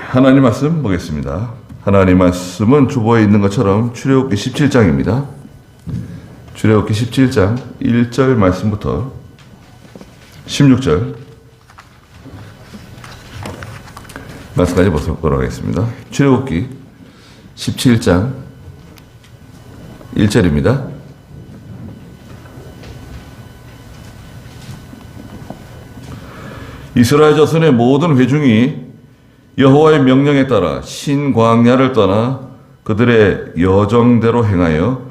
하나님 말씀 보겠습니다. 하나님 말씀은 주보에 있는 것처럼 출애굽기 17장입니다. 출애굽기 17장 1절 말씀부터 16절 말씀까지 보도록 하겠습니다. 출애굽기 17장 1절입니다. 이스라엘 자손의 모든 회중이 여호와의 명령에 따라 신광야를 떠나 그들의 여정대로 행하여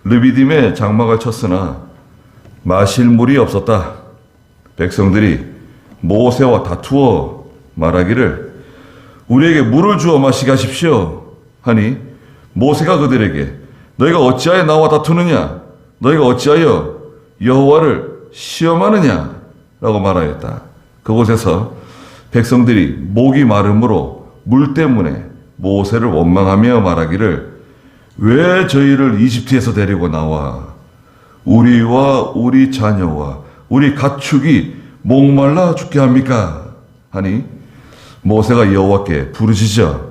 르비딤에 장막을 쳤으나 마실 물이 없었다. 백성들이 모세와 다투어 말하기를 우리에게 물을 주어 마시게 하십시오 하니 모세가 그들에게 너희가 어찌하여 나와 다투느냐 너희가 어찌하여 여호와를 시험하느냐 라고 말하였다. 그곳에서 백성들이 목이 마름으로 물 때문에 모세를 원망하며 말하기를 왜 저희를 이집트에서 데리고 나와 우리와 우리 자녀와 우리 가축이 목말라 죽게 합니까? 하니 모세가 여호와께 부르짖어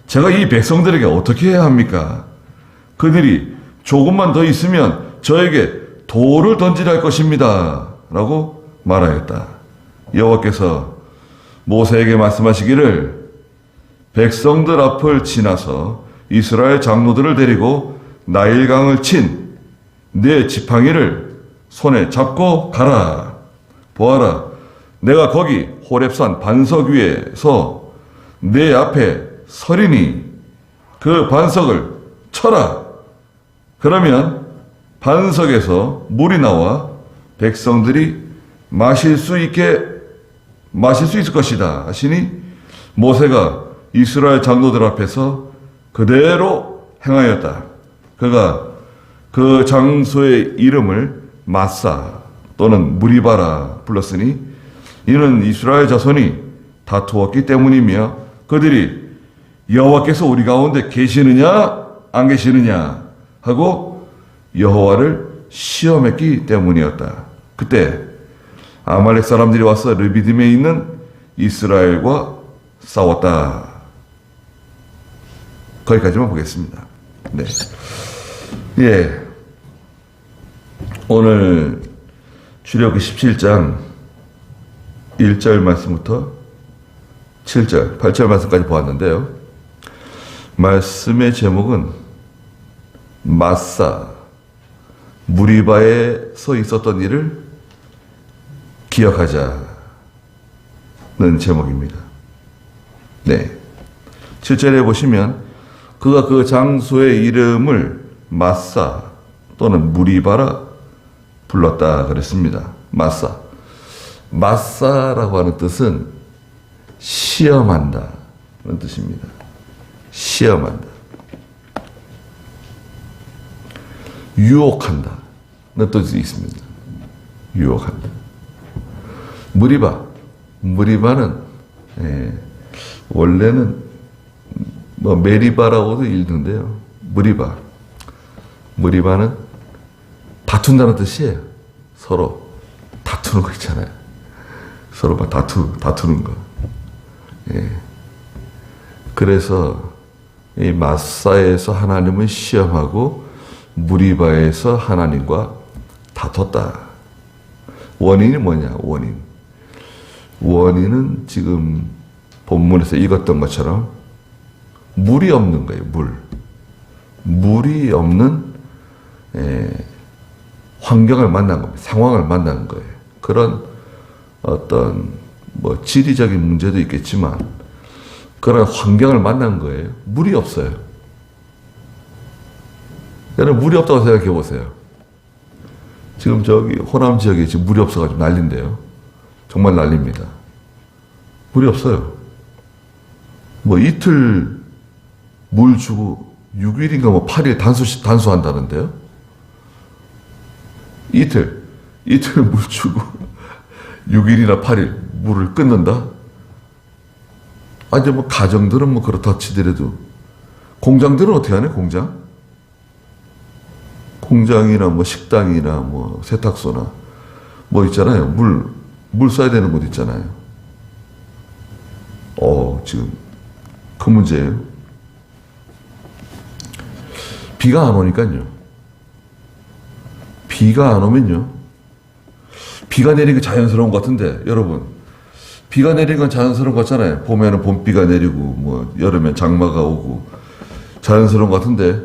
제가 이 백성들에게 어떻게 해야 합니까? 그들이 조금만 더 있으면 저에게 돌을 던지려 할 것입니다 라고 말하였다. 여호와께서 모세에게 말씀하시기를 백성들 앞을 지나서 이스라엘 장로들을 데리고 나일강을 친 내 지팡이를 손에 잡고 가라. 보아라, 내가 거기 호렙산 반석 위에서 내 앞에 서리니 그 반석을 쳐라. 그러면 반석에서 물이 나와 백성들이 마실 수 있을 것이다 하시니 모세가 이스라엘 장로들 앞에서 그대로 행하였다. 그가 그 장소의 이름을 마사 또는 무리바라 불렀으니 이는 이스라엘 자손이 다투었기 때문이며 그들이 여호와께서 우리 가운데 계시느냐 안 계시느냐 하고 여호와를 시험했기 때문이었다. 그때 아말렉 사람들이 와서 르비딤에 있는 이스라엘과 싸웠다. 거기까지만 보겠습니다. 오늘 출애굽기 17장 1절 말씀부터 7절, 8절 말씀까지 보았는데요. 말씀의 제목은 마사, 무리바에서 있었던 일을 기억하자는 제목입니다. 7절에 보시면 그가 그 장소의 이름을 마사 또는 무리바라 불렀다 그랬습니다. 마사라고 하는 뜻은 시험한다 그런 뜻입니다. 시험한다. 유혹한다 그런 뜻이 있습니다. 유혹한다. 무리바는 원래는 메리바라고도 읽는데요. 무리바는 다툰다는 뜻이에요. 서로 다투는 거 있잖아요. 서로 막 다투는 거. 그래서 이 마사에서 하나님을 시험하고 무리바에서 하나님과 다퉜다. 원인이 뭐냐? 원인은 지금 본문에서 읽었던 것처럼 물이 없는 거예요. 물이 없는 환경을 만난 겁니다. 상황을 만난 거예요. 그런 어떤 지리적인 문제도 있겠지만 그런 환경을 만난 거예요. 물이 없어요. 여러분 물이 없다고 생각해 보세요. 지금 저기 호남 지역에 지금 물이 없어가지고 난리인데요. 정말 난립니다. 물이 없어요. 이틀 물 주고 6일인가 8일 단수한다는데요. 이틀 물 주고 6일이나 8일 물을 끊는다? 가정들은 그렇다 치더라도 공장들은 어떻게 하네? 공장이나 식당이나 세탁소나 있잖아요. 물 써야 되는 곳 있잖아요. 지금 큰 문제예요. 비가 안 오니까요. 비가 안 오면요. 비가 내리는 게 자연스러운 것 같은데, 여러분. 비가 내리는 건 자연스러운 것 같잖아요. 봄에는 봄비가 내리고, 뭐, 여름엔 장마가 오고, 자연스러운 것 같은데,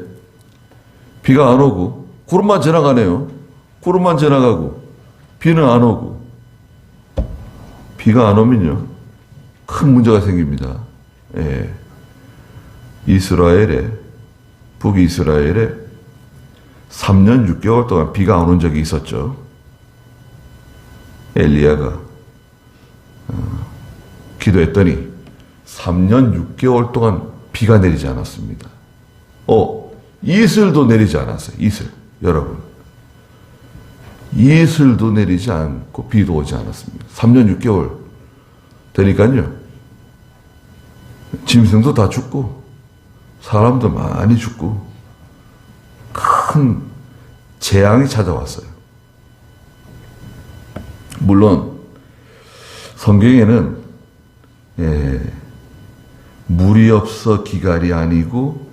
비가 안 오고, 구름만 지나가네요. 구름만 지나가고, 비는 안 오고. 비가 안 오면요. 큰 문제가 생깁니다. 예. 이스라엘에, 북이스라엘에 3년 6개월 동안 비가 안 온 적이 있었죠. 엘리야가 기도했더니 3년 6개월 동안 비가 내리지 않았습니다. 이슬도 내리지 않았어요. 이슬. 여러분. 이슬도 내리지 않고 비도 오지 않았습니다. 3년 6개월 되니까요. 짐승도 다 죽고 사람도 많이 죽고 큰 재앙이 찾아왔어요. 물론 성경에는 물이 없어 기갈이 아니고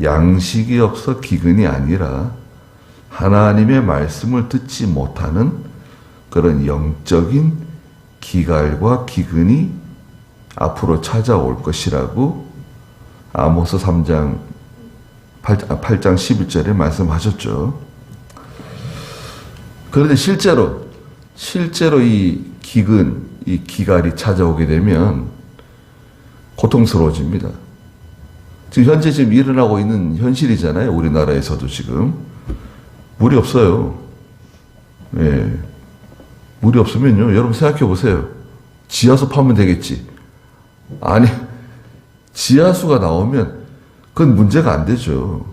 양식이 없어 기근이 아니라 하나님의 말씀을 듣지 못하는 그런 영적인 기갈과 기근이 앞으로 찾아올 것이라고 아모스 3장 8장 11절에 말씀하셨죠. 그런데 실제로 이 기근, 이 기갈이 찾아오게 되면 고통스러워집니다. 지금 현재 일어나고 있는 현실이잖아요. 우리나라에서도 지금 물이 없어요. 예. 물이 없으면요. 여러분 생각해 보세요. 지하수 파면 되겠지. 아니, 지하수가 나오면 그건 문제가 안 되죠.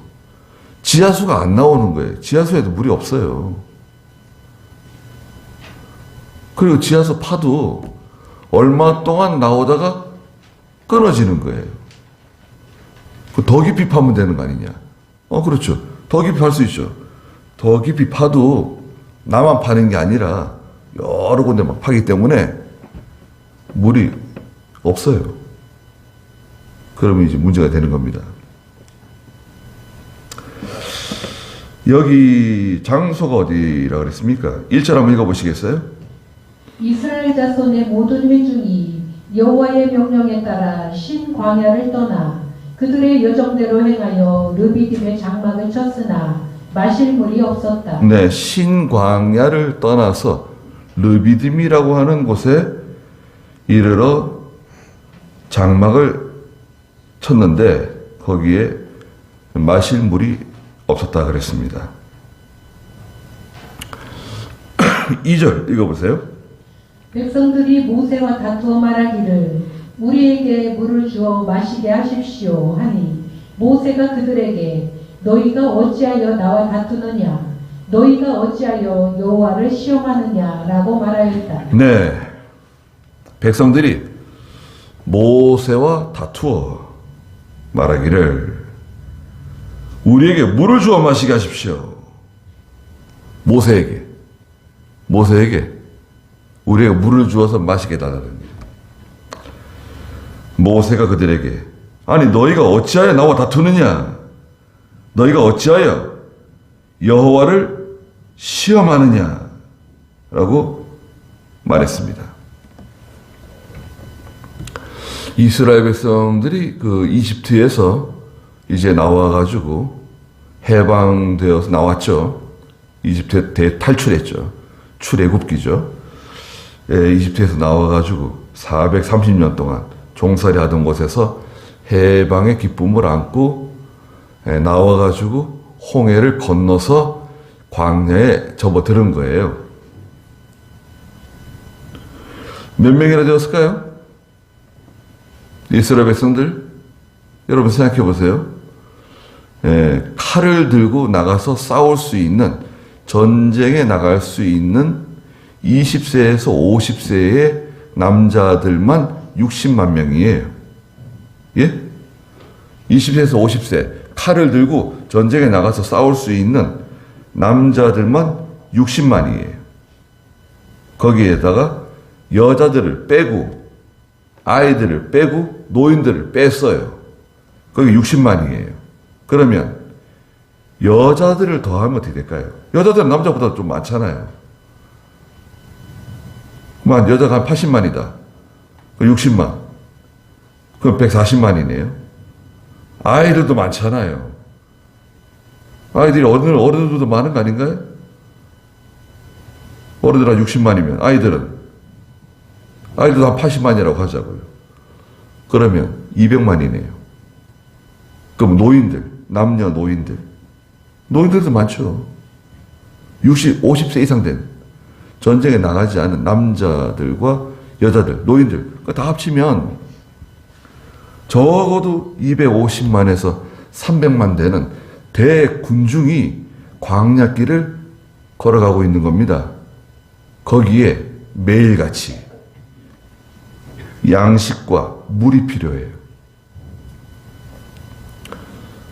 지하수가 안 나오는 거예요. 지하수에도 물이 없어요. 그리고 지하수 파도 얼마 동안 나오다가 끊어지는 거예요. 더 깊이 파면 되는 거 아니냐. 그렇죠. 더 깊이 팔 수 있죠. 더 깊이 파도 나만 파는 게 아니라 여러 군데 막 파기 때문에 물이 없어요. 그러면 이제 문제가 되는 겁니다. 여기 장소가 어디라 그랬습니까? 1절 한번 읽어보시겠어요? 이스라엘 자손의 모든 회중이 여호와의 명령에 따라 신 광야를 떠나 그들의 여정대로 행하여 르비딤의 장막을 쳤으나 마실 물이 없었다. 네, 신 광야를 떠나서 르비딤이라고 하는 곳에 이르러 장막을 쳤는데 거기에 마실 물이 없었다 그랬습니다. 2절 읽어보세요. 백성들이 모세와 다투어 말하기를 우리에게 물을 주어 마시게 하십시오 하니 모세가 그들에게 너희가 어찌하여 나와 다투느냐 너희가 어찌하여 여호와를 시험하느냐라고 말하였다. 네, 백성들이 모세와 다투어 말하기를 우리에게 물을 주어 마시게 하십시오. 모세에게 우리에게 물을 주어서 마시게 해달라는 거예요. 모세가 그들에게 아니 너희가 어찌하여 나와 다투느냐 너희가 어찌하여 여호와를 시험하느냐 라고 말했습니다. 이스라엘 백성들이 그 이집트에서 이제 나와가지고 해방되어서 나왔죠. 이집트 대탈출했죠. 출애굽기죠. 이집트에서 나와가지고 430년 동안 종살이 하던 곳에서 해방의 기쁨을 안고 나와가지고 홍해를 건너서 광야에 접어드는 거예요. 몇 명이나 되었을까요? 이스라엘 백성들? 여러분 생각해 보세요. 칼을 들고 나가서 싸울 수 있는, 전쟁에 나갈 수 있는 20세에서 50세의 남자들만 60만 명이에요. 예? 20세에서 50세 칼을 들고 전쟁에 나가서 싸울 수 있는 남자들만 60만이에요. 거기에다가 여자들을 빼고 아이들을 빼고 노인들을 뺐어요. 거기 60만이에요. 그러면 여자들을 더하면 어떻게 될까요? 여자들은 남자보다 좀 많잖아요. 그만 여자가 한 80만이다. 60만. 그럼 140만이네요. 아이들도 많잖아요. 아이들이 어른들도 많은 거 아닌가요? 어른들 한 60만이면 아이들도 한 80만이라고 하자고요. 그러면 200만이네요. 그럼 노인들, 남녀 노인들도 많죠. 50세 이상 된 전쟁에 나가지 않은 남자들과 여자들, 노인들 다 합치면 적어도 250만에서 300만 되는 대군중이 광야길을 걸어가고 있는 겁니다. 거기에 매일같이 양식과 물이 필요해요.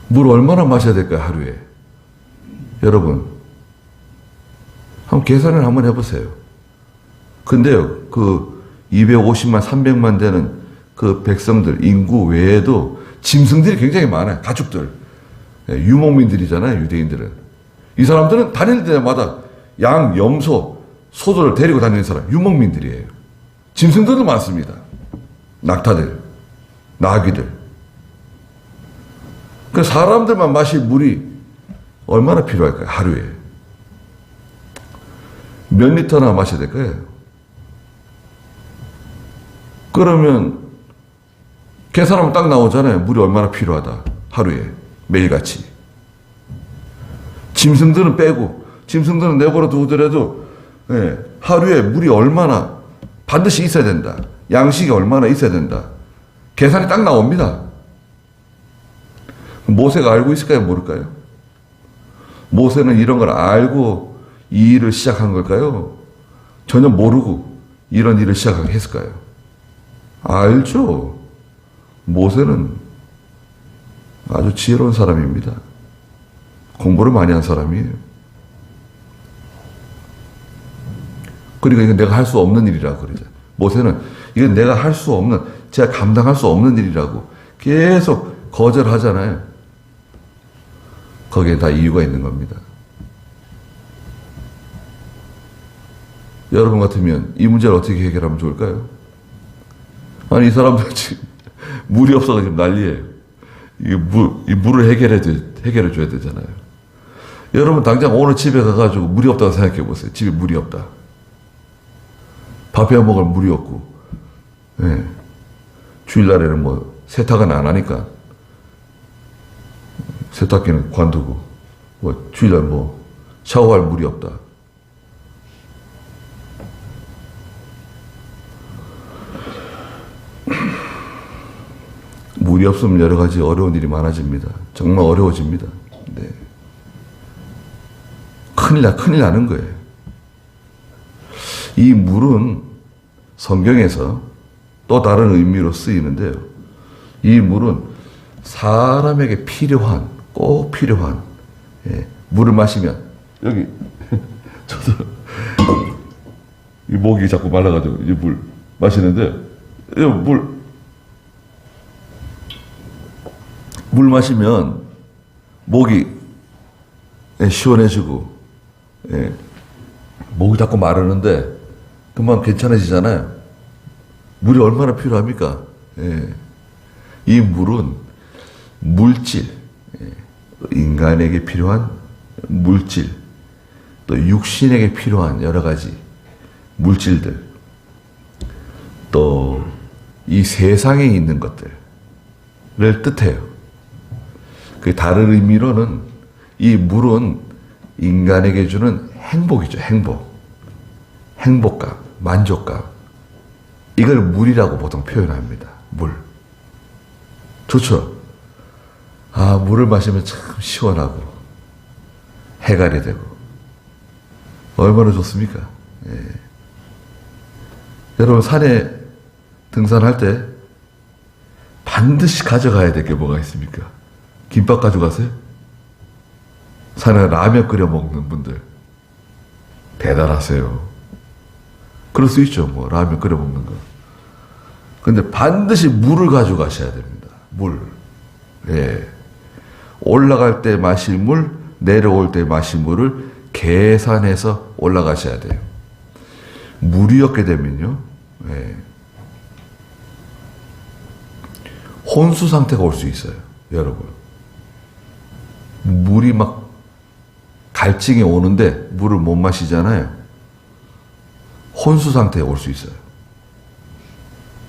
물 얼마나 마셔야 될까요, 하루에? 여러분, 한번 계산을 한번 해보세요. 근데요, 그 250만, 300만 되는 그 백성들, 인구 외에도 짐승들이 굉장히 많아요. 가축들. 유목민들이잖아요, 유대인들은. 이 사람들은 다닐 때마다 양, 염소, 소들을 데리고 다니는 사람, 유목민들이에요. 짐승들도 많습니다. 낙타들, 나귀들. 그 사람들만 마실 물이 얼마나 필요할까요, 하루에? 몇 리터나 마셔야 될까요? 그러면 계산하면 딱 나오잖아요. 물이 얼마나 필요하다. 하루에. 매일같이. 짐승들은 빼고, 짐승들은 내버려 두더라도, 하루에 물이 얼마나 반드시 있어야 된다. 양식이 얼마나 있어야 된다. 계산이 딱 나옵니다. 모세가 알고 있을까요? 모를까요? 모세는 이런 걸 알고 이 일을 시작한 걸까요? 전혀 모르고 이런 일을 시작하게 했을까요? 알죠. 모세는 아주 지혜로운 사람입니다. 공부를 많이 한 사람이에요. 그러니까 이건 내가 할 수 없는 일이라고 그러죠. 모세는 이건 내가 할 수 없는, 제가 감당할 수 없는 일이라고 계속 거절하잖아요. 거기에 다 이유가 있는 겁니다. 여러분 같으면 이 문제를 어떻게 해결하면 좋을까요? 아니, 이 사람들 지금 물이 없어서 지금 난리예요. 이 물을 해결해 줘야 되잖아요. 여러분 당장 오늘 집에 가가지고 물이 없다고 생각해 보세요. 집에 물이 없다. 밥해 먹을 물이 없고, 주일날에는 뭐 세탁은 안 하니까 세탁기는 관두고, 뭐 주일날 뭐 샤워할 물이 없다. 물이 없으면 여러 가지 어려운 일이 많아집니다. 정말 어려워집니다. 네. 큰일 나는 거예요. 이 물은 성경에서 또 다른 의미로 쓰이는데요. 이 물은 사람에게 필요한, 꼭 필요한, 물을 마시면, 여기, 저도, 이 목이 자꾸 말라가지고, 이 물 마시는데, 이 물 마시면 목이 시원해지고, 목이 자꾸 마르는데 금방 괜찮아지잖아요. 물이 얼마나 필요합니까? 이 물은 물질, 인간에게 필요한 물질, 또 육신에게 필요한 여러 가지 물질들, 또 이 세상에 있는 것들을 뜻해요. 그 다른 의미로는 이 물은 인간에게 주는 행복이죠. 행복감, 만족감. 이걸 물이라고 보통 표현합니다. 물. 좋죠? 아, 물을 마시면 참 시원하고 해갈이 되고 얼마나 좋습니까? 여러분 산에 등산할 때 반드시 가져가야 될 게 뭐가 있습니까? 김밥 가져가세요? 산에 라면 끓여 먹는 분들 대단하세요. 그럴 수 있죠. 뭐 라면 끓여 먹는 거. 근데 반드시 물을 가져가셔야 됩니다. 물. 예. 올라갈 때 마실 물, 내려올 때 마실 물을 계산해서 올라가셔야 돼요. 물이 없게 되면요. 예. 혼수 상태가 올 수 있어요. 여러분. 물이 막 갈증이 오는데 물을 못 마시잖아요. 혼수 상태에 올 수 있어요.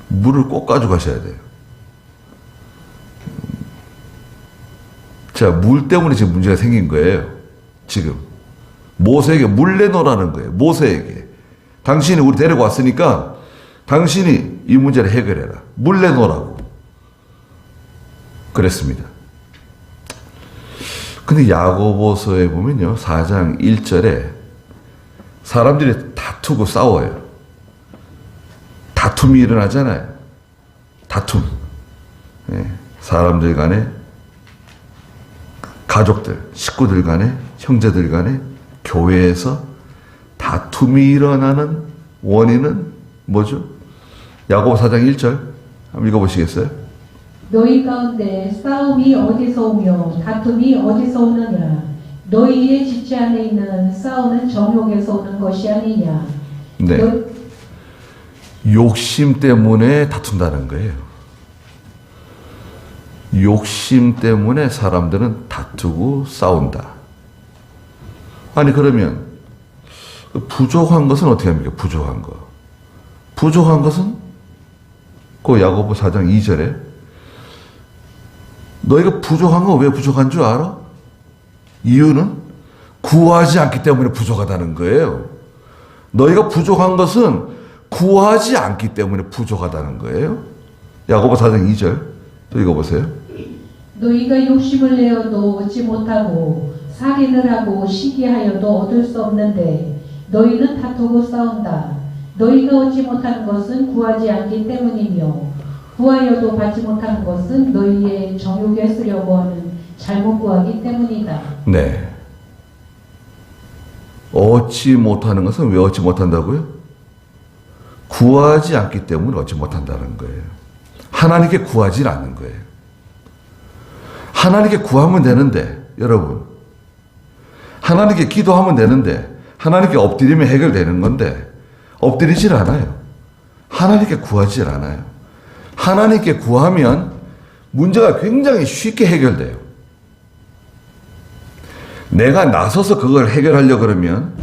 물을 꼭 가져가셔야 돼요. 자, 물 때문에 지금 문제가 생긴 거예요. 지금. 모세에게 물 내놓으라는 거예요. 모세에게. 당신이 우리 데리고 왔으니까 당신이 이 문제를 해결해라. 물 내놓으라고. 그랬습니다. 근데 야고보서에 보면요. 4장 1절에 사람들이 다투고 싸워요. 다툼이 일어나잖아요. 다툼. 예, 사람들 간에, 가족들, 식구들 간에, 형제들 간에, 교회에서 다툼이 일어나는 원인은 뭐죠? 야고보 4장 1절 한번 읽어보시겠어요? 너희 가운데 싸움이 어디서 오며 다툼이 어디서 오느냐? 너희의 지체 안에 있는 싸우는 정욕에서 오는 것이 아니냐? 네. 욕심 때문에 다툰다는 거예요. 욕심 때문에 사람들은 다투고 싸운다. 아니 그러면 부족한 것은 어떻게 합니까? 부족한 거. 부족한 것은 그 야고보 4장 2절에 너희가 부족한 거 왜 부족한 줄 알아? 이유는 구하지 않기 때문에 부족하다는 거예요. 너희가 부족한 것은 구하지 않기 때문에 부족하다는 거예요. 야고보 4장 2절 또 읽어보세요. 너희가 욕심을 내어도 얻지 못하고 살인을 하고 시기하여도 얻을 수 없는데 너희는 다투고 싸운다. 너희가 얻지 못하는 것은 구하지 않기 때문이며 구하여도 받지 못하는 것은 너희의 정욕에 쓰려고 하는 잘못 구하기 때문이다. 네. 얻지 못하는 것은 왜 얻지 못한다고요? 구하지 않기 때문에 얻지 못한다는 거예요. 하나님께 구하지 않는 거예요. 하나님께 구하면 되는데 여러분 하나님께 기도하면 되는데 하나님께 엎드리면 해결되는 건데 엎드리질 않아요. 하나님께 구하질 않아요. 하나님께 구하면 문제가 굉장히 쉽게 해결돼요. 내가 나서서 그걸 해결하려고 그러면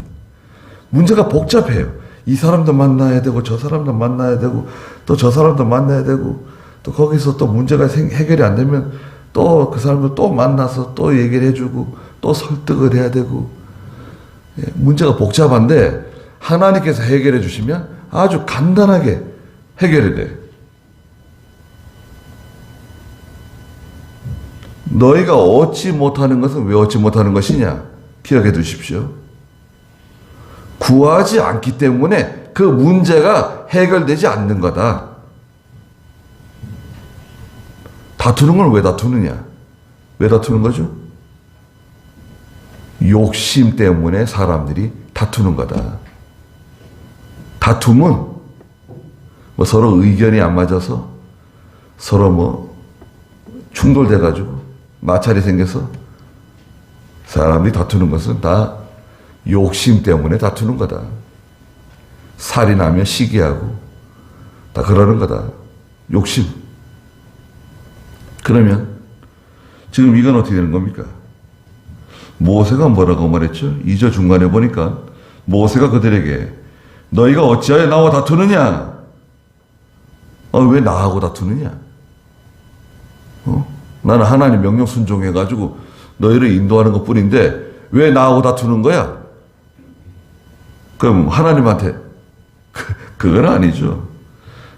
문제가 복잡해요. 이 사람도 만나야 되고 저 사람도 만나야 되고 또 저 사람도 만나야 되고 또 거기서 또 문제가 해결이 안 되면 또 그 사람을 또 만나서 또 얘기를 해주고 또 설득을 해야 되고 문제가 복잡한데 하나님께서 해결해 주시면 아주 간단하게 해결이 돼요. 너희가 얻지 못하는 것은 왜 얻지 못하는 것이냐? 기억해 두십시오. 구하지 않기 때문에 그 문제가 해결되지 않는 거다. 다투는 건 왜 다투느냐? 왜 다투는 거죠? 욕심 때문에 사람들이 다투는 거다. 다툼은 뭐 서로 의견이 안 맞아서 서로 뭐 충돌돼가지고 마찰이 생겨서 사람들이 다투는 것은 다 욕심 때문에 다투는 거다. 살인하며 시기하고 다 그러는 거다. 욕심. 그러면 지금 이건 어떻게 되는 겁니까? 모세가 뭐라고 말했죠? 2절 중간에 보니까 모세가 그들에게 너희가 어찌하여 나와 다투느냐? 왜 나하고 다투느냐? 나는 하나님 명령 순종해가지고 너희를 인도하는 것 뿐인데 왜 나하고 다투는 거야? 그럼 하나님한테 그건 아니죠.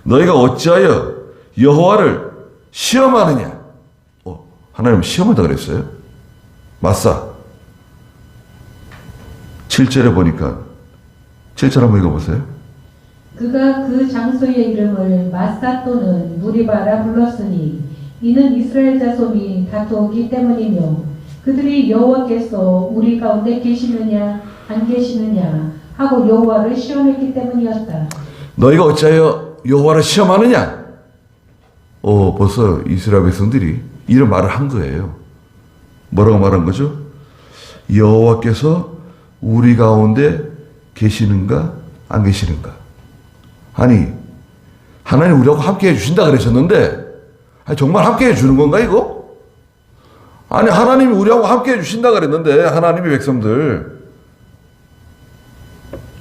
너희가 어찌하여 여호와를 시험하느냐? 하나님 시험한다 그랬어요? 맞사 7절에 보니까 7절 한번 읽어보세요. 그가 그 장소의 이름을 마사 또는 무리바라 불렀으니 이는 이스라엘 자손이 다투었기 때문이며 그들이 여호와께서 우리 가운데 계시느냐 안 계시느냐 하고 여호와를 시험했기 때문이었다. 너희가 어찌하여 여호와를 시험하느냐? 벌써 이스라엘 백성들이 이런 말을 한 거예요. 뭐라고 말한 거죠? 여호와께서 우리 가운데 계시는가 안 계시는가? 아니 하나님 우리하고 함께 해주신다 그러셨는데 정말 함께 해주는 건가 이거? 아니 하나님이 우리하고 함께 해주신다 그랬는데 하나님의 백성들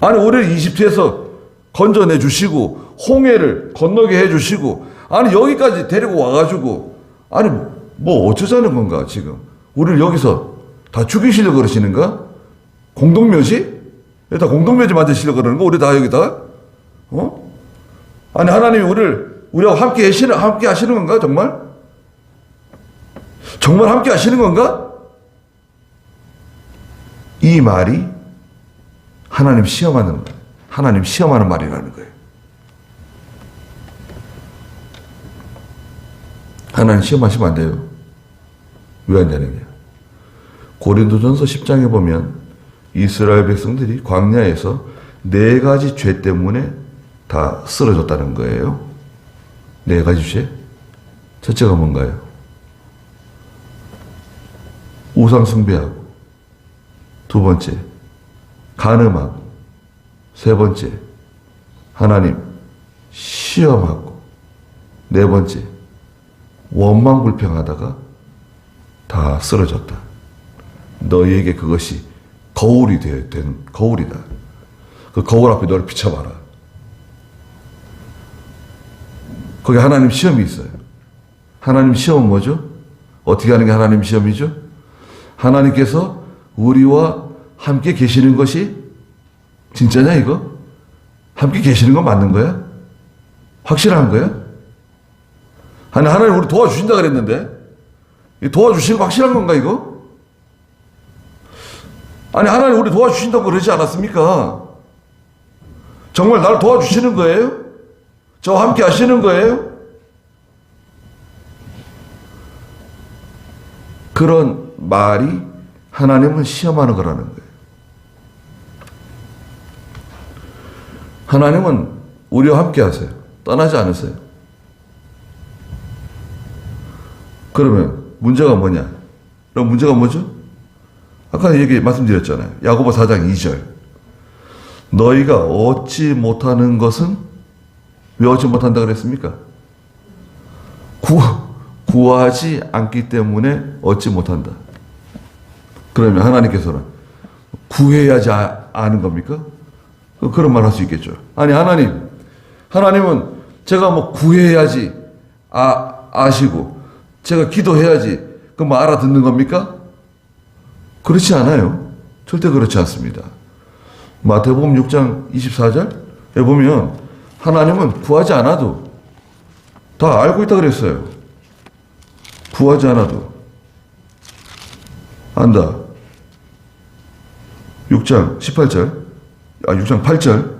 아니 우리를 이집트에서 건져내 주시고 홍해를 건너게 해주시고 아니 여기까지 데리고 와가지고 아니 뭐 어쩌자는 건가 지금 우리를 여기서 다 죽이시려고 그러시는가? 공동묘지? 다 공동묘지 만드시려고 그러는 거? 우리 다 여기다? 아니 하나님이 우리하고 함께 하시는 건가 정말? 정말 함께 하시는 건가? 이 말이 하나님 시험하는 말이라는 거예요. 하나님 시험하시면 안 돼요. 왜 안 되느냐? 고린도전서 10장에 보면 이스라엘 백성들이 광야에서 4가지 죄 때문에 다 쓰러졌다는 거예요. 4가지 죄? 첫째가 뭔가요? 우상 숭배하고, 2번째 간음하고, 3번째 하나님 시험하고, 4번째 원망불평하다가 다 쓰러졌다. 너희에게 그것이 거울이 된 거울이다. 그 거울 앞에 너를 비춰봐라. 거기 하나님 시험이 있어요. 하나님 시험은 뭐죠? 어떻게 하는 게 하나님 시험이죠? 하나님께서 우리와 함께 계시는 것이 진짜냐 이거? 함께 계시는 건 맞는 거야? 확실한 거야? 아니 하나님 우리 도와주신다 그랬는데 도와주시는 거 확실한 건가 이거? 아니 하나님 우리 도와주신다고 그러지 않았습니까? 정말 나를 도와주시는 거예요? 저와 함께 하시는 거예요? 그런 말이 하나님을 시험하는 거라는 거예요. 하나님은 우리와 함께 하세요. 떠나지 않으세요. 그러면 문제가 뭐냐? 그럼 문제가 뭐죠? 아까 말씀드렸잖아요. 야고보 4장 2절. 너희가 얻지 못하는 것은 왜 얻지 못한다 그랬습니까? 구하지 않기 때문에 얻지 못한다. 그러면 하나님께서는 구해야지 아는 겁니까? 그런 말 할 수 있겠죠. 아니 하나님은 제가 뭐 구해야지 아시고 제가 기도해야지 그럼 알아듣는 겁니까? 그렇지 않아요. 절대 그렇지 않습니다. 마태복음 6장 24절에 보면 하나님은 구하지 않아도 다 알고 있다 그랬어요. 구하지 않아도 안다. 6장 8절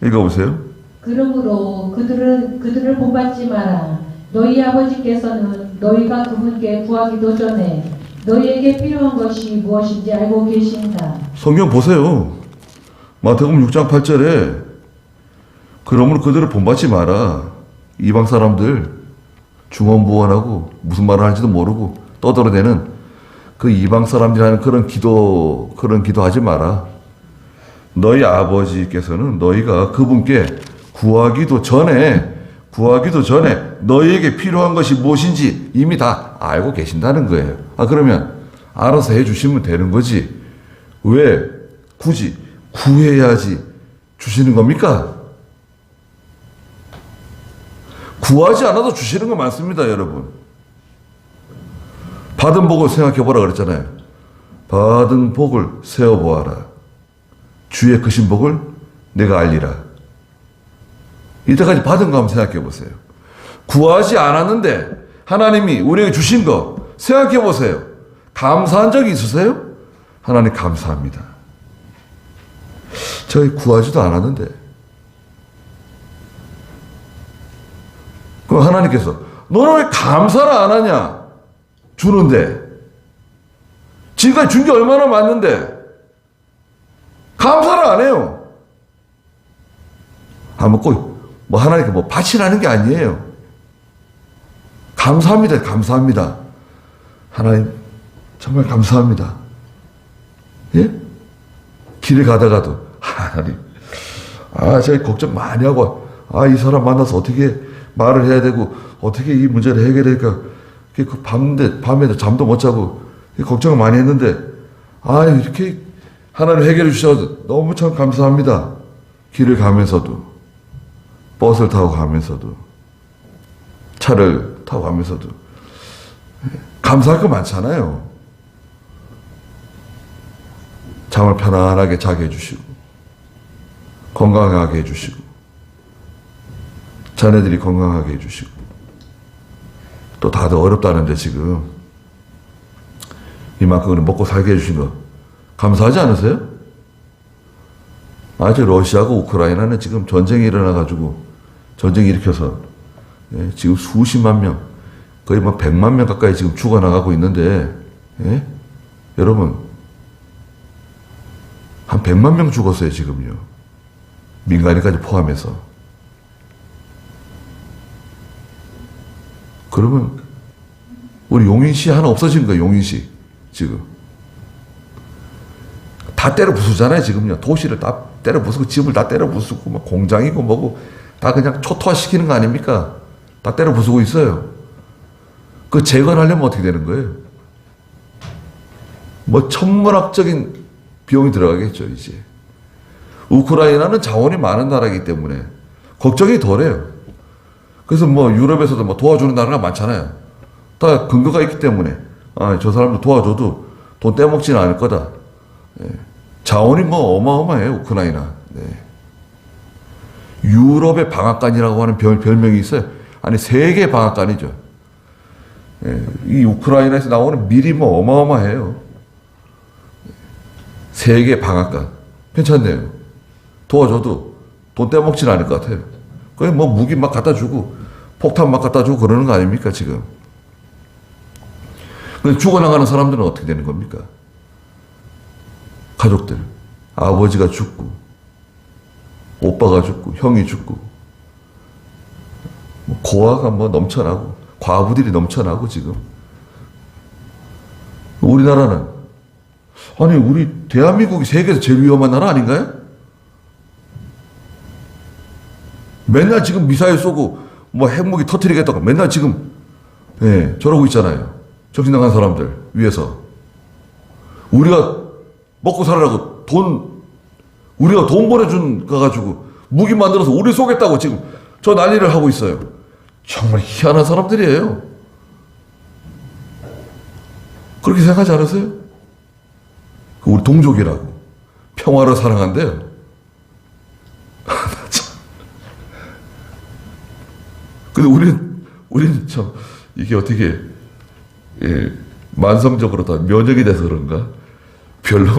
읽어보세요. 그러므로 그들을 본받지 마라. 너희 아버지께서는 너희가 그분께 구하기도 전에 너희에게 필요한 것이 무엇인지 알고 계신다. 성경 보세요. 마태복음 6장 8절에 그러므로 그들을 본받지 마라. 이방 사람들 중언부언하고 무슨 말을 하는지도 모르고 떠들어대는 그 이방 사람들이 하는 그런 기도하지 마라. 너희 아버지께서는 너희가 그분께 구하기도 전에 너희에게 필요한 것이 무엇인지 이미 다 알고 계신다는 거예요. 그러면 알아서 해주시면 되는 거지. 왜 굳이 구해야지 주시는 겁니까? 구하지 않아도 주시는 거 많습니다, 여러분. 받은 복을 생각해보라 그랬잖아요. 받은 복을 세어보아라. 주의 크신 복을 내가 알리라. 이때까지 받은 거 한번 생각해 보세요. 구하지 않았는데 하나님이 우리에게 주신 거 생각해 보세요. 감사한 적이 있으세요? 하나님 감사합니다. 저희 구하지도 않았는데. 그럼 하나님께서 너는 왜 감사를 안 하냐? 주는데. 지금까지 준 게 얼마나 많은데 감사를 안 해요. 꼭 하나님께 바치라는 게 아니에요. 감사합니다. 감사합니다. 하나님 정말 감사합니다. 예? 길을 가다가도 하나님 제가 걱정 많이 하고 이 사람 만나서 어떻게 말을 해야 되고 어떻게 이 문제를 해결할까 그 밤에도 잠도 못 자고 걱정을 많이 했는데 이렇게 하나님 해결해 주셔서 너무 참 감사합니다. 길을 가면서도 버스를 타고 가면서도 차를 타고 가면서도 감사할 거 많잖아요. 잠을 편안하게 자게 해주시고 건강하게 해주시고 자녀들이 건강하게 해주시고 또 다들 어렵다는데 지금 이만큼 먹고 살게 해주신 거 감사하지 않으세요? 아직 러시아하고 우크라이나는 지금 전쟁이 일어나가지고 전쟁이 일으켜서 지금 수십만 명 거의 100만 명 가까이 지금 죽어나가고 있는데 여러분 한 100만 명 죽었어요 지금요. 민간인까지 포함해서. 그러면 우리 용인시 하나 없어진 거예요. 용인시 지금 다 때려 부수잖아요 지금요. 도시를 다 때려 부수고 집을 다 때려 부수고 막 공장이고 뭐고 다 그냥 초토화시키는 거 아닙니까? 다 때려 부수고 있어요. 그 재건하려면 어떻게 되는 거예요? 천문학적인 비용이 들어가겠죠 이제. 우크라이나는 자원이 많은 나라이기 때문에 걱정이 덜해요. 그래서 유럽에서도 도와주는 나라가 많잖아요. 다 근거가 있기 때문에 저 사람들 도와줘도 돈 떼먹지는 않을 거다. 자원이 어마어마해요 우크라이나. 유럽의 방앗간이라고 하는 별명이 있어요. 세계 방앗간이죠. 이 우크라이나에서 나오는 밀이 어마어마해요. 세계 방앗간. 괜찮네요. 도와줘도 돈 떼먹지는 않을 것 같아요. 그냥 무기 막 갖다 주고 폭탄 막 갖다 주고 그러는 거 아닙니까 지금. 근데 죽어나가는 사람들은 어떻게 되는 겁니까? 가족들. 아버지가 죽고 오빠가 죽고 형이 죽고 고아가 넘쳐나고 과부들이 넘쳐나고 지금. 우리나라는 우리 대한민국이 세계에서 제일 위험한 나라 아닌가요? 맨날 지금 미사일 쏘고 핵무기 터뜨리겠다고 맨날 지금 저러고 있잖아요. 정신 나간 사람들 위해서. 우리가 먹고 살으라고 우리가 돈 보내준 거 가지고 무기 만들어서 우리 쏘겠다고 지금 저 난리를 하고 있어요. 정말 희한한 사람들이에요. 그렇게 생각하지 않으세요? 우리 동족이라고 평화를 사랑한대요. 근데 우리는 참 이게 어떻게 만성적으로 다 면역이 돼서 그런가? 별로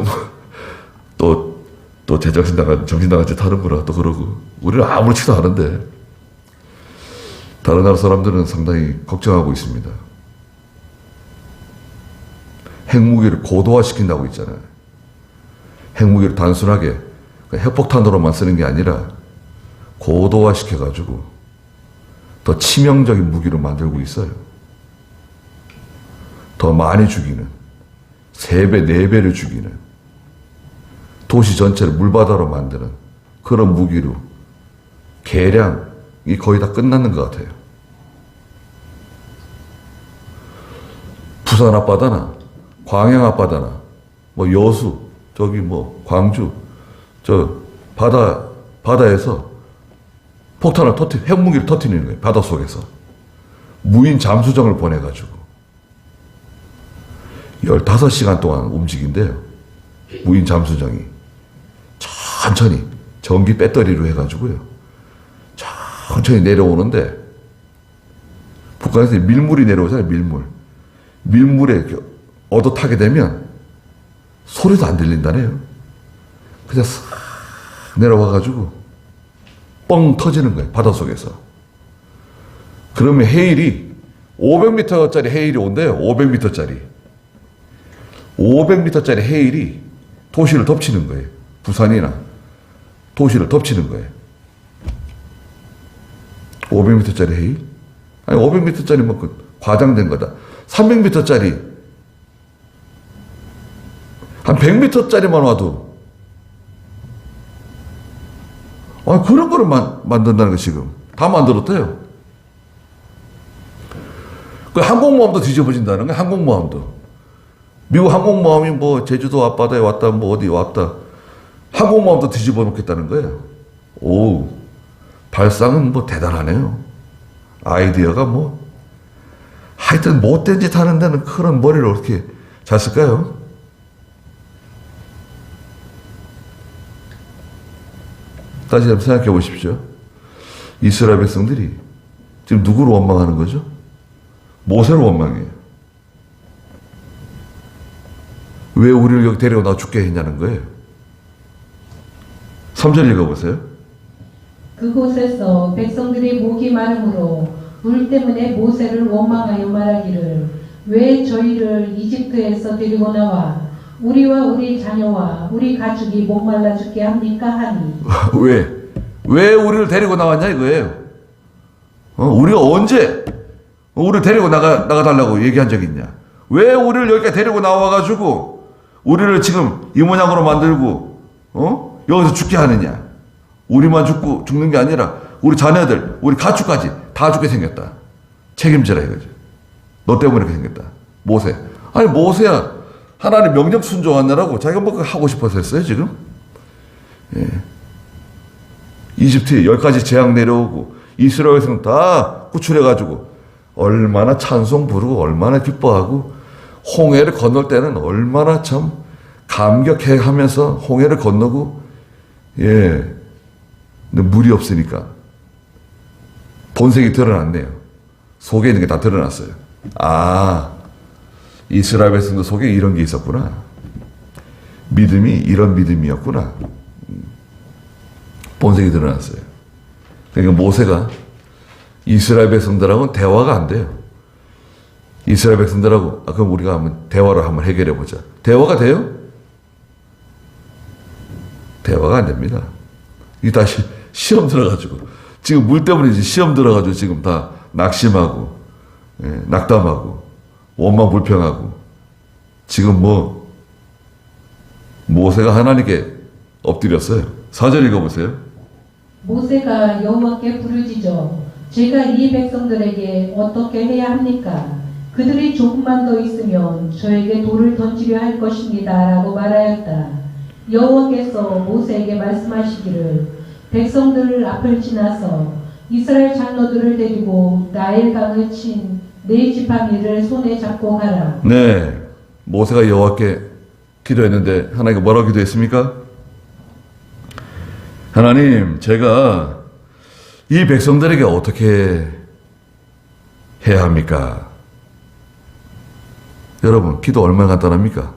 또 제정신 나간 정신 나간 짓 하는구나 또 그러고. 우리는 아무렇지도 않은데 다른 나라 사람들은 상당히 걱정하고 있습니다. 핵무기를 고도화시킨다고 있잖아요. 핵무기를 단순하게 핵폭탄으로만 쓰는 게 아니라 고도화시켜가지고 더 치명적인 무기로 만들고 있어요. 더 많이 죽이는 3배, 4배를 죽이는 도시 전체를 물바다로 만드는 그런 무기로 개량이 거의 다 끝났는 것 같아요. 부산 앞바다나 광양 앞바다나 여수 광주 바다에서 폭탄을 핵무기를 터뜨리는 거예요. 바닷속에서 무인 잠수정을 보내가지고 15시간 동안 움직인대요. 무인 잠수정이 천천히 전기 배터리로 해가지고요 천천히 내려오는데 북한에서 밀물이 내려오잖아요. 밀물에 얻어 타게 되면 소리도 안 들린다네요. 그냥 싹 내려와가지고 뻥 터지는 거예요. 바닷속에서. 그러면 해일이 500m짜리 해일이 온대요. 500m짜리 해일이 도시를 덮치는 거예요. 부산이나 도시를 덮치는 거예요. 500m짜리 해일? 500m짜리 과장된 거다. 300m짜리, 한 100m짜리만 와도, 그런 거를 만든다는 거 지금. 다 만들었대요. 그 항공모함도 뒤집어진다는 거야, 항공모함도. 미국 항공모함이 뭐 제주도 앞바다에 왔다, 뭐 어디 왔다. 항공모함도 뒤집어 놓겠다는 거예요. 오, 발상은 뭐 대단하네요. 아이디어가 뭐, 하여튼 못된 짓 하는 데는 그런 머리를 어떻게 잘 쓸까요? 다시 한번 생각해 보십시오. 이스라엘 백성들이 지금 누구를 원망하는 거죠? 모세를 원망해요. 왜 우리를 여기 데려다 죽게 했냐는 거예요. 3절 읽어보세요. 그곳에서 백성들의 목이 마름으로 물 때문에 모세를 원망하여 말하기를 왜 저희를 이집트에서 데리고 나와 우리와 우리 자녀와 우리 가축이 목말라 죽게 합니까 하니. 왜 우리를 데리고 나왔냐 이거예요. 우리가 언제 우리를 데리고 나가달라고 얘기한 적 있냐. 왜 우리를 여기까지 데리고 나와가지고 우리를 지금 이 모양으로 만들고 여기서 죽게 하느냐. 우리만 죽는 게 아니라 우리 자녀들, 우리 가축까지 다 죽게 생겼다. 책임져라 이거죠. 너 때문에 그렇게 생겼다. 모세. 아니 모세야. 하나님 명령 순종하느라고 자기가 뭐 하고 싶어서 했어요 지금. 예. 이집트에 10가지 재앙 내려오고 이스라엘 백성 다 구출해가지고 얼마나 찬송 부르고 얼마나 기뻐하고 홍해를 건널 때는 얼마나 참 감격해하면서 홍해를 건너고. 예. 근데 물이 없으니까 본색이 드러났네요. 속에 있는 게 다 드러났어요. 이스라엘 백성도 속에 이런 게 있었구나. 믿음이 이런 믿음이었구나. 본색이 드러났어요. 그러니까 모세가 이스라엘 백성들하고는 대화가 안 돼요. 이스라엘 백성들하고 그럼 우리가 한번 대화를 한번 해결해 보자. 대화가 돼요? 대화가 안 됩니다. 이게 다시 시험 들어가지고 지금 물 때문에 시험 들어가지고 지금 다 낙심하고 낙담하고 원망 불평하고 지금 모세가 하나님께 엎드렸어요. 4절 읽어보세요. 모세가 여호와께 부르짖어 제가 이 백성들에게 어떻게 해야 합니까? 그들이 조금만 더 있으면 저에게 돌을 던지려 할 것입니다 라고 말하였다. 여호와께서 모세에게 말씀하시기를 백성들 앞을 지나서 이스라엘 장로들을 데리고 나일강을 친 네 지팡이를 손에 잡고 가라. 네, 모세가 여호와께 기도했는데 하나님께 뭐라고 기도했습니까? 하나님, 제가 이 백성들에게 어떻게 해야 합니까? 여러분, 기도 얼마나 간단합니까?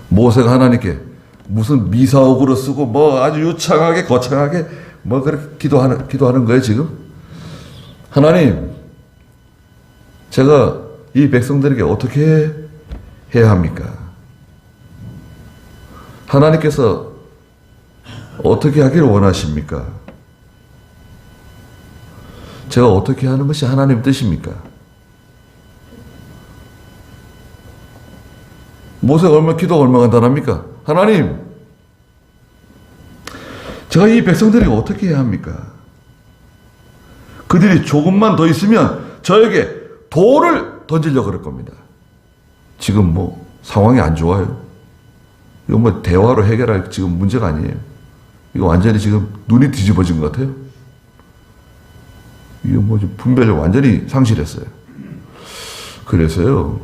모세가 하나님께 무슨 미사옥으로 쓰고 뭐 아주 유창하게 거창하게 뭐 그렇게 기도하는 거예요 지금? 하나님, 제가 이 백성들에게 어떻게 해야 합니까? 하나님께서 어떻게 하기를 원하십니까? 제가 어떻게 하는 것이 하나님 뜻입니까? 모세가 기도가 얼마나 간단합니까? 하나님, 제가 이 백성들에게 어떻게 해야 합니까? 그들이 조금만 더 있으면 저에게 돌을 던지려고 그럴 겁니다. 지금 상황이 안 좋아요. 이거 대화로 해결할 지금 문제가 아니에요. 이거 완전히 지금 눈이 뒤집어진 것 같아요. 이거 분별을 완전히 상실했어요. 그래서요,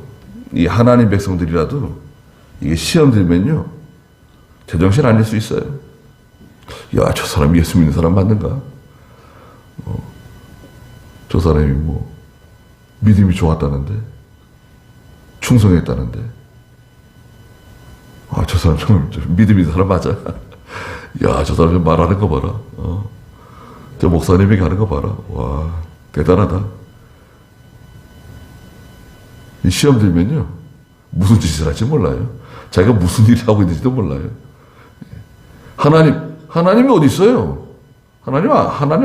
이 하나님 백성들이라도 이게 시험 들면요, 제정신 아닐 수 있어요. 야, 저 사람 예수 믿는 사람 맞는가? 저 사람이 믿음이 좋았다는데, 충성했다는데, 저 사람 좀 믿음 있는 사람 맞아. 야, 저 사람 말하는 거 봐라. 저 목사님이 가는 거 봐라. 와, 대단하다. 이 시험 들면요, 무슨 짓을 할지 몰라요. 자기가 무슨 일을 하고 있는지도 몰라요. 하나님이 어디 있어요? 하나님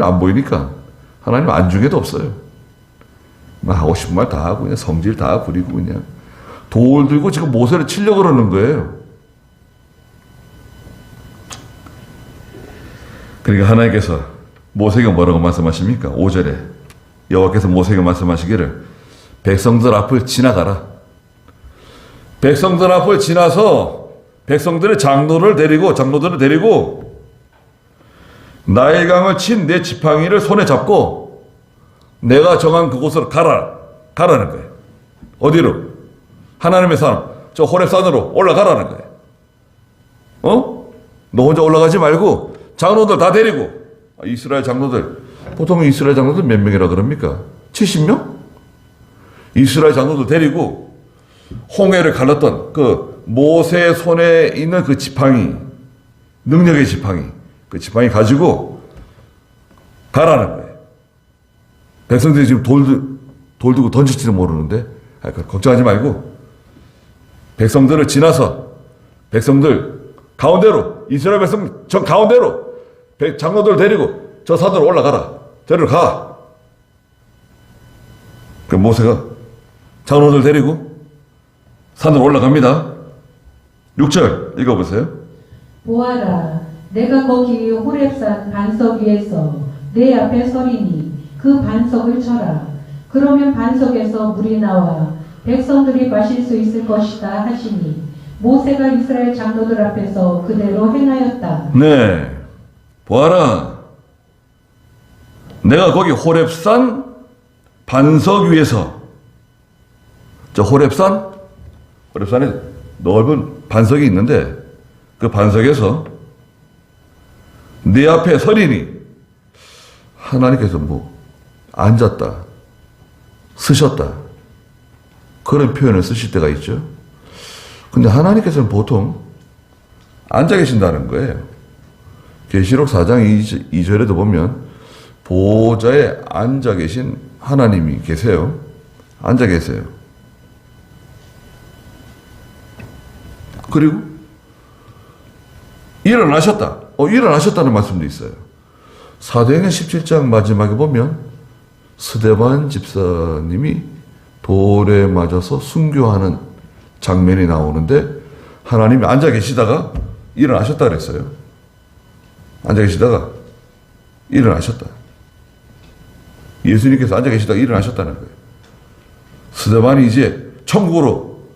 안 보이니까. 하나님 안중에도 없어요. 하고 싶은 말 다 하고 그냥 성질 다 부리고 그냥 돌 들고 지금 모세를 치려고 그러는 거예요. 그러니까 하나님께서 모세에게 뭐라고 말씀하십니까? 5절에 여호와께서 모세에게 말씀하시기를 백성들 앞을 지나가라. 백성들 앞을 지나서 백성들의 장로들을 데리고 나일 강을 친 내 지팡이를 손에 잡고 내가 정한 그곳으로 가라는 거예요. 어디로? 하나님의 산, 저 호렙산으로 올라가라는 거예요. 너 혼자 올라가지 말고 장로들 다 데리고. 이스라엘 장로들, 보통 이스라엘 장로들 몇 명이라 그럽니까? 70명? 이스라엘 장로들 데리고 홍해를 갈랐던 그 모세의 손에 있는 그 지팡이, 능력의 지팡이, 그 지팡이 가지고 가라는 거예요. 백성들이 지금 돌 들고 던질지도 모르는데, 걱정하지 말고 백성들을 지나서 백성들 가운데로, 이스라엘 백성 저 가운데로 장로들 데리고 저 산으로 올라가라. 저리로 가. 그 모세가 장로들 데리고 산으로 올라갑니다. 6절 읽어보세요. 보아라, 내가 거기 호렙산 반석 위에서 내 앞에 서리니 그 반석을 쳐라. 그러면 반석에서 물이 나와 백성들이 마실 수 있을 것이다 하시니 모세가 이스라엘 장로들 앞에서 그대로 행하였다. 네, 보아라, 내가 거기 호렙산 반석 위에서, 저 호렙산에 넓은 반석이 있는데 그 반석에서 네 앞에 서리니, 하나님께서 뭐 앉았다, 쓰셨다, 그런 표현을 쓰실 때가 있죠. 근데 하나님께서는 보통 앉아 계신다는 거예요. 계시록 4장 2절에도 보면 보좌에 앉아 계신 하나님이 계세요. 앉아 계세요. 그리고 일어나셨다는 말씀도 있어요. 사도행전 17장 마지막에 보면 스데반 집사님이 돌에 맞아서 순교하는 장면이 나오는데 하나님이 앉아 계시다가 일어나셨다 그랬어요. 앉아 계시다가 일어나셨다. 예수님께서 앉아 계시다가 일어나셨다는 거예요. 스데반이 이제 천국으로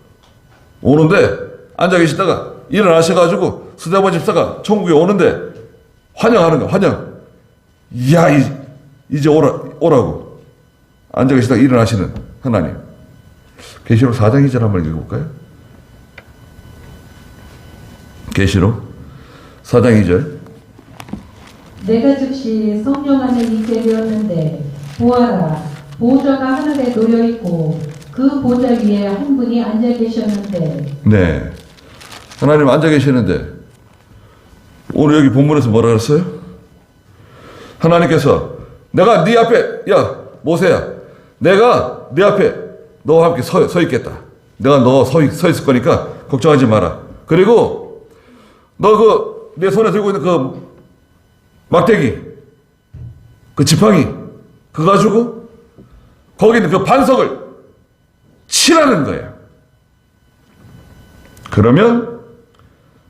오는데 앉아 계시다가 일어나셔가지고 스데반 집사가 천국에 오는데 환영하는 거야. 환영. 이야, 이제 오라고. 앉아 계시다가 일어나시는 하나님. 계시록 4장 2절 한번 읽어볼까요? 계시록 4장 2절. 내가 즉시 성령 안에 있게 되었는데 보아라, 보좌가 하늘에 놓여 있고 그 보좌 위에 한 분이 앉아 계셨는데. 네, 하나님 앉아 계시는데 오늘 여기 본문에서 뭐라 그랬어요? 하나님께서 내가 네 앞에, 야 모세야, 내가 네 앞에 너와 함께 서 있겠다. 내가 너 서 있을 거니까 걱정하지 마라. 그리고 너 내 손에 들고 있는 그 막대기, 그 지팡이, 그거 가지고 거기 있는 그 반석을 치라는 거예요. 그러면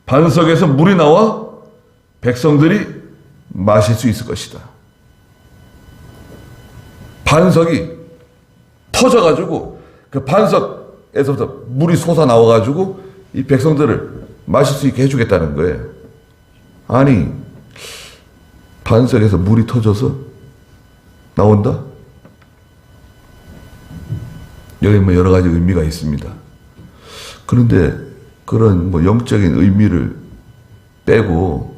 반석에서 물이 나와 백성들이 마실 수 있을 것이다. 반석이 터져가지고 그 반석에서부터 물이 솟아 나와가지고 이 백성들을 마실 수 있게 해주겠다는 거예요. 아니, 반석에서 물이 터져서 나온다? 여기 뭐 여러 가지 의미가 있습니다. 그런데 그런 뭐 영적인 의미를 빼고,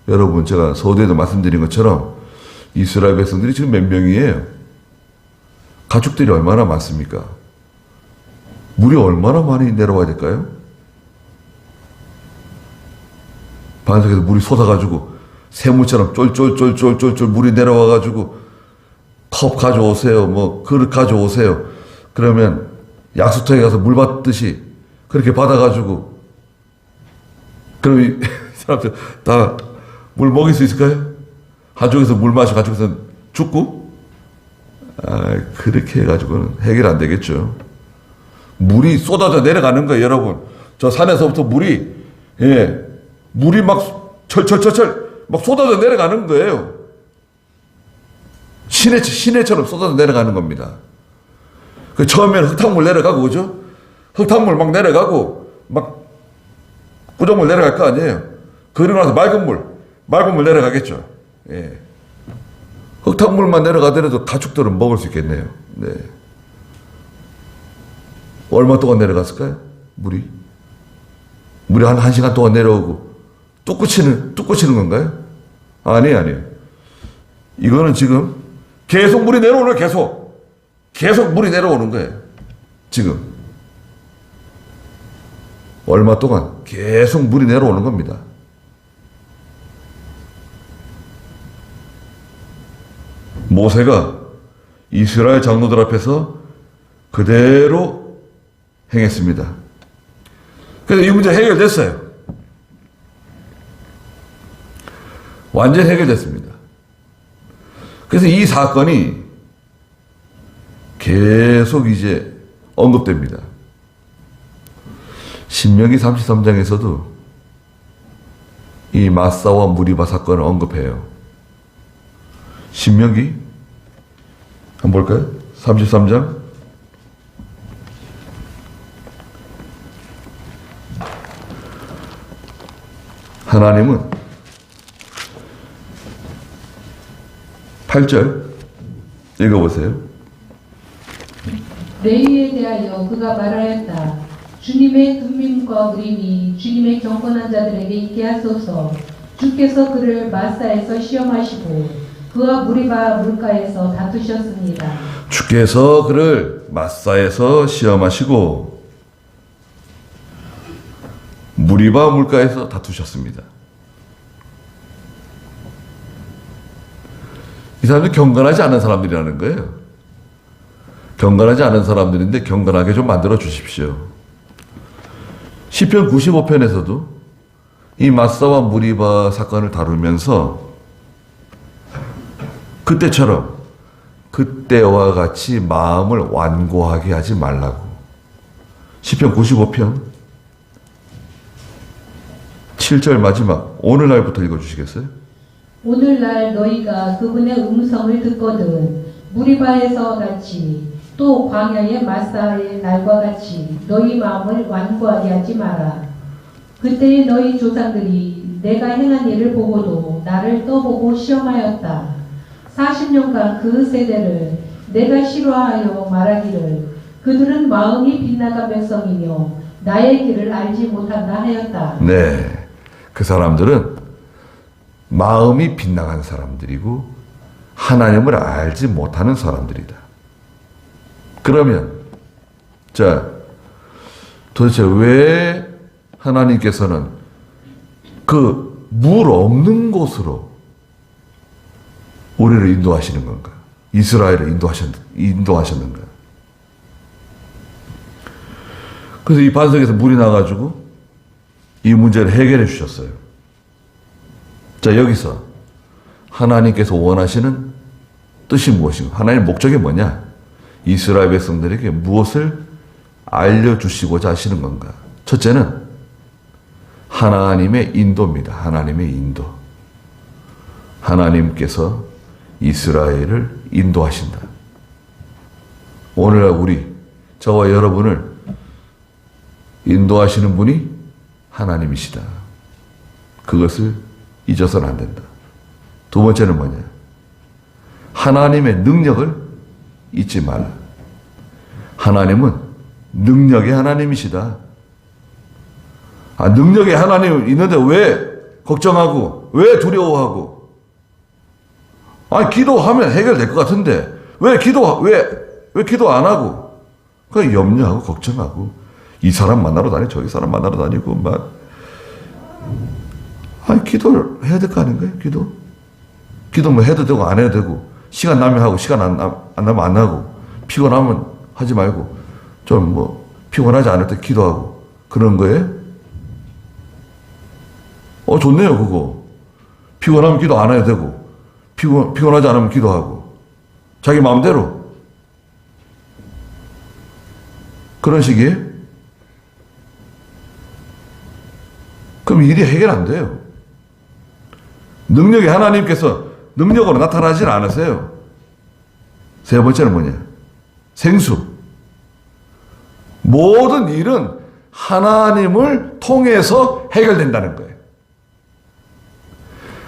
여러분 제가 서두에도 말씀드린 것처럼 이스라엘 백성들이 지금 몇 명이에요? 가축들이 얼마나 많습니까? 물이 얼마나 많이 내려와야 될까요? 반석에서 물이 솟아가지고 새물처럼 쫄쫄쫄쫄쫄쫄 물이 내려와가지고 컵 가져오세요, 뭐 그릇 가져오세요. 그러면 약수터에 가서 물 받듯이 그렇게 받아가지고, 그럼 이 사람들 다 물 먹일 수 있을까요? 한쪽에서 물 마시고 한쪽에서 죽고? 그렇게 해가지고는 해결 안 되겠죠. 물이 쏟아져 내려가는 거예요, 여러분. 저 산에서부터 물이 막 철철철철 막 쏟아져 내려가는 거예요. 시내처럼 쏟아져 내려가는 겁니다. 그 처음에는 흙탕물 내려가고, 그죠? 흙탕물 막 내려가고, 막 구정물 내려갈 거 아니에요. 그러고 나서 맑은 물 내려가겠죠. 예. 흙탕물만 내려가더라도 가축들은 먹을 수 있겠네요. 네. 얼마 동안 내려갔을까요? 물이 한 시간 동안 내려오고 뚝 그치는 건가요? 아니에요. 이거는 지금 계속 물이 내려오는 거예요. 계속 물이 내려오는 거예요. 지금 얼마 동안 계속 물이 내려오는 겁니다. 모세가 이스라엘 장로들 앞에서 그대로 행했습니다. 그래서 이 문제 해결됐어요. 완전 해결됐습니다. 그래서 이 사건이 계속 이제 언급됩니다. 신명기 33장에서도 이 마사와 무리바 사건을 언급해요. 신명기 한번 볼까요? 33장 하나님은 8절 읽어보세요. 레위에 대하여 그가 말하였다. 주님의 둠밈과 우림이 주님의 경건한 자들에게 있게 하소서. 주께서 그를 마사에서 시험하시고 그와 무리바 물가에서 다투셨습니다. 주께서 그를 마사에서 시험하시고 무리바 물가에서 다투셨습니다. 이 사람들이 경건하지 않은 사람들이라는 거예요. 경건하지 않은 사람들인데 경건하게 좀 만들어 주십시오. 시편 95편에서도 이 마사와 무리바 사건을 다루면서 그때와 같이 마음을 완고하게 하지 말라고. 시편 95편 7절 마지막 오늘날부터 읽어주시겠어요? 오늘날 너희가 그분의 음성을 듣거든 무리바에서 같이 또 광야의 마사의 날과 같이 너희 마음을 완고하게 하지 마라. 그때의 너희 조상들이 내가 행한 일을 보고도 나를 떠보고 시험하였다. 40년간 그 세대를 내가 싫어하여 말하기를 그들은 마음이 빗나간 백성이며 나의 길을 알지 못한다 하였다. 네, 그 사람들은 마음이 빗나간 사람들이고 하나님을 알지 못하는 사람들이다. 그러면 도대체 왜 하나님께서는 그 물 없는 곳으로 우리를 인도하시는 건가? 이스라엘을 인도하셨는가? 그래서 이 반석에서 물이 나가지고 이 문제를 해결해 주셨어요. 자, 여기서 하나님께서 원하시는 뜻이 무엇인가? 하나님의 목적이 뭐냐? 이스라엘 백성들에게 무엇을 알려주시고자 하시는 건가? 첫째는 하나님의 인도입니다. 하나님의 인도. 하나님께서 이스라엘을 인도하신다. 오늘날 저와 여러분을 인도하시는 분이 하나님이시다. 그것을 잊어서는 안 된다. 두 번째는 뭐냐? 하나님의 능력을 잊지 마라. 하나님은 능력의 하나님이시다. 능력의 하나님 있는데 왜 걱정하고 왜 두려워하고? 기도하면 해결될 것 같은데 왜 기도 안 하고? 그냥 염려하고 걱정하고 이 사람 만나러 다니고 저기 사람 만나러 다니고 막 기도를 해야 될 거 아닌가요? 기도 뭐 해도 되고 안 해도 되고 시간 나면 하고 시간 안 나면 안 하고 피곤하면 하지 말고 좀 피곤하지 않을 때 기도하고 그런 거예요? 좋네요, 그거. 피곤하면 기도 안 해도 되고, 피곤하지 않으면 기도하고, 자기 마음대로. 그런 식이에요? 그럼 일이 해결 안 돼요. 능력이 하나님께서 능력으로 나타나질 않으세요. 세 번째는 뭐냐? 생수. 모든 일은 하나님을 통해서 해결된다는 거예요.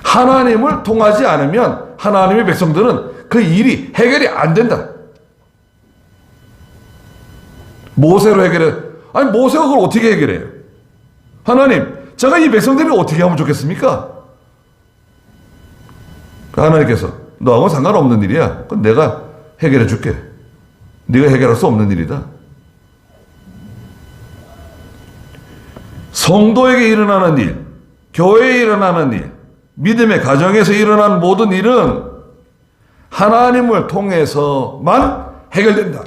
하나님을 통하지 않으면 하나님의 백성들은 그 일이 해결이 안 된다. 모세로 해결해. 아니, 모세가 그걸 어떻게 해결해요? 하나님, 제가 이 백성들이 어떻게 하면 좋겠습니까? 하나님께서 너하고 상관없는 일이야. 그건 내가 해결해 줄게. 네가 해결할 수 없는 일이다. 성도에게 일어나는 일, 교회에 일어나는 일, 믿음의 가정에서 일어나는 모든 일은 하나님을 통해서만 해결된다.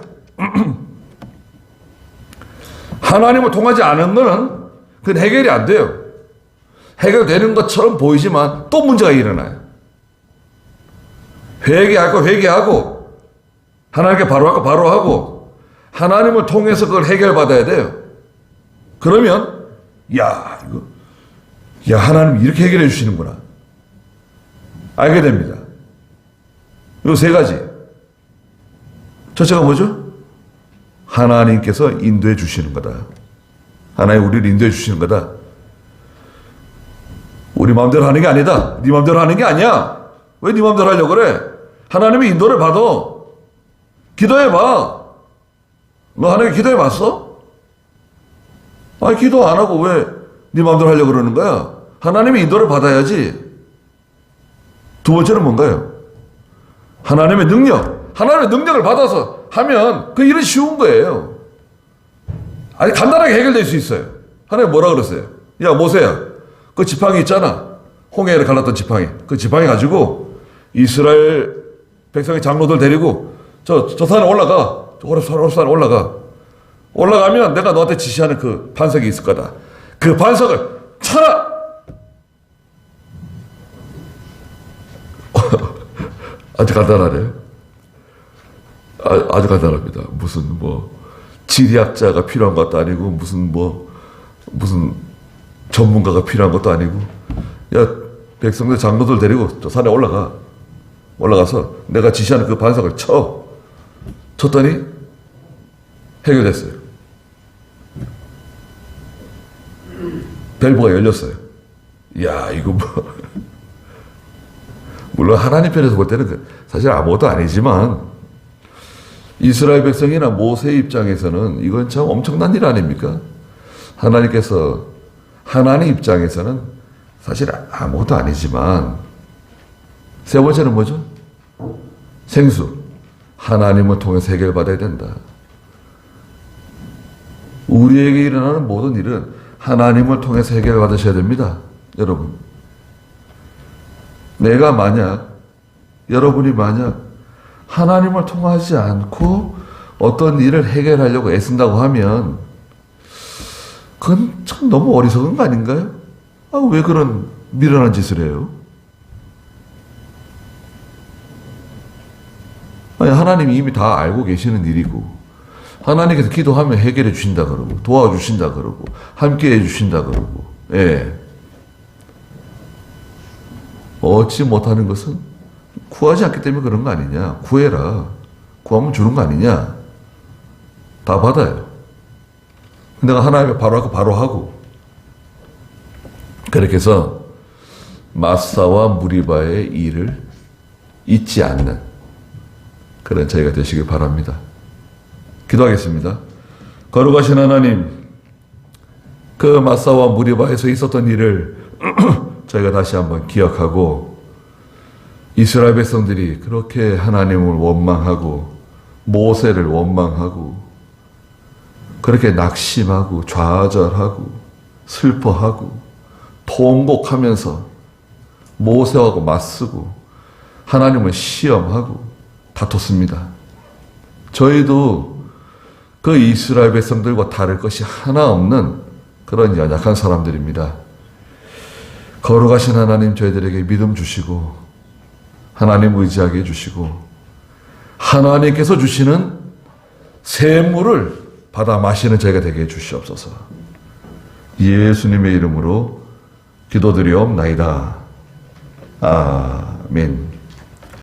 하나님을 통하지 않은 것은 그건 해결이 안 돼요. 해결되는 것처럼 보이지만 또 문제가 일어나요. 회개할 거 회개하고 하나님께 바로 할 거 바로 하고 하나님을 통해서 그걸 해결받아야 돼요. 그러면 야 하나님 이렇게 해결해 주시는구나 알게 됩니다. 요 세 가지. 첫째가 뭐죠? 하나님께서 인도해 주시는 거다. 하나님 우리를 인도해 주시는 거다. 우리 마음대로 하는 게 아니다. 네 마음대로 하는 게 아니야. 왜 네 마음대로 하려고 그래? 하나님의 인도를 받아. 기도해봐. 너 하나님께 기도해봤어? 아니 기도 안 하고 왜 네 마음대로 하려고 그러는 거야? 하나님의 인도를 받아야지. 두 번째는 뭔가요? 하나님의 능력. 하나님의 능력을 받아서 하면 그 일은 쉬운 거예요. 아니 간단하게 해결될 수 있어요. 하나님 뭐라 그랬어요? 야 모세야 그 지팡이 있잖아. 홍해를 갈랐던 지팡이. 그 지팡이 가지고 이스라엘 백성의 장로들 데리고 저 산에 올라가. 호렙산에 올라가. 올라가면 내가 너한테 지시하는 그 반석이 있을 거다. 그 반석을 쳐라! 아주 간단하네요. 아주 간단합니다. 무슨 지리학자가 필요한 것도 아니고 무슨 전문가가 필요한 것도 아니고 야 백성들 장로들 데리고 저 산에 올라가서 내가 지시하는 그 반석을 쳤더니 해결됐어요. 밸브가 열렸어요. 야 이거 물론 하나님 편에서 볼 때는 사실 아무것도 아니지만 이스라엘 백성이나 모세 입장에서는 이건 참 엄청난 일 아닙니까? 하나님께서 하나님 입장에서는 사실 아무것도 아니지만 세 번째는 뭐죠? 생수. 하나님을 통해서 해결받아야 된다. 우리에게 일어나는 모든 일은 하나님을 통해서 해결받으셔야 됩니다. 여러분. 여러분이 만약 하나님을 통하지 않고 어떤 일을 해결하려고 애쓴다고 하면 그건 참 너무 어리석은 거 아닌가요? 왜 그런 미련한 짓을 해요? 아니, 하나님이 이미 다 알고 계시는 일이고 하나님께서 기도하면 해결해 주신다 그러고 도와주신다 그러고 함께해 주신다 그러고 얻지 못하는 것은 구하지 않기 때문에 그런 거 아니냐. 구해라. 구하면 주는 거 아니냐. 다 받아요. 내가 하나님께 바로 하고 바로 하고 그렇게 해서 마사와 무리바의 일을 잊지 않는 그런 저희가 되시길 바랍니다. 기도하겠습니다. 거룩하신 하나님, 그 마사와 무리바에서 있었던 일을 저희가 다시 한번 기억하고 이스라엘 백성들이 그렇게 하나님을 원망하고 모세를 원망하고 그렇게 낙심하고 좌절하고 슬퍼하고 통곡하면서 모세하고 맞서고 하나님을 시험하고 다퉜습니다. 저희도 그 이스라엘 백성들과 다를 것이 하나 없는 그런 연약한 사람들입니다. 거룩하신 하나님 저희들에게 믿음 주시고 하나님 의지하게 해주시고 하나님께서 주시는 샘물을 받아 마시는 저희가 되게 해주시옵소서. 예수님의 이름으로 기도드리옵나이다. 아멘.